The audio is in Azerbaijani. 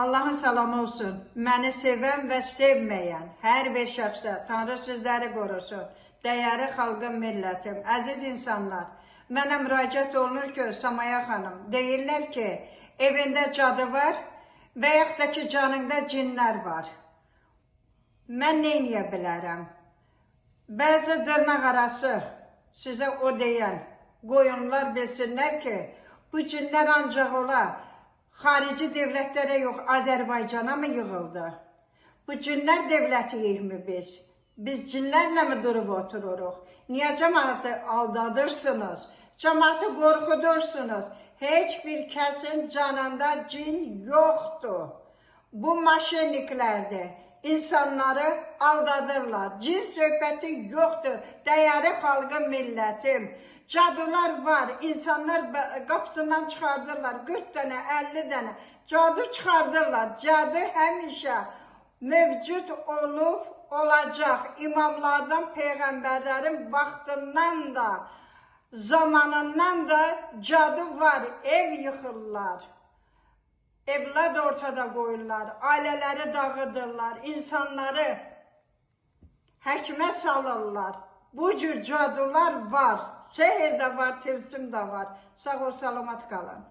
Allahın salamı olsun. Məni sevən və sevməyən hər bir şəxsə Tanrı sizləri qorusun. Dəyərli xalqım, millətim, əziz insanlar. Mənə müraciət olunur ki, Samaya xanım, deyirlər ki, evində cadı var və yaxud da ki, canında cinlər var. Mən nə eləyə bilərəm? Bəzi dırnaq arası sizə o deyən qoyunlar bilsinlər ki, bu cinlər ancaq ola xarici devlətlərə yox, Azərbaycana mı yığıldı? Bu cinlər devlətiyik mi biz? Biz cinlərlə mi durub otururuq? Niyə cəmaatı aldadırsınız? Cəmaatı qorxudursunuz? Heç bir kəsin canında cin yoxdur. Bu maşinliklərdir. İnsanları aldadırlar. Cin söhbəti yoxdur. Dəyərli xalqım, millətim. Cadular var, insanlar qapısından çıxardırlar, 40 dənə, 50 dənə cadu çıxardırlar. Cadu həmişə mövcud olub, olacaq. İmamlardan, peyğəmbərlərin vaxtından da, zamanından da cadu var, ev yıxırlar. Evlad ortada qoyurlar, ailələri dağıdırlar, insanları həkmə salırlar. Bu cür cadular var, sehir də var, tilsim də var. Sağ ol, salamat qalın.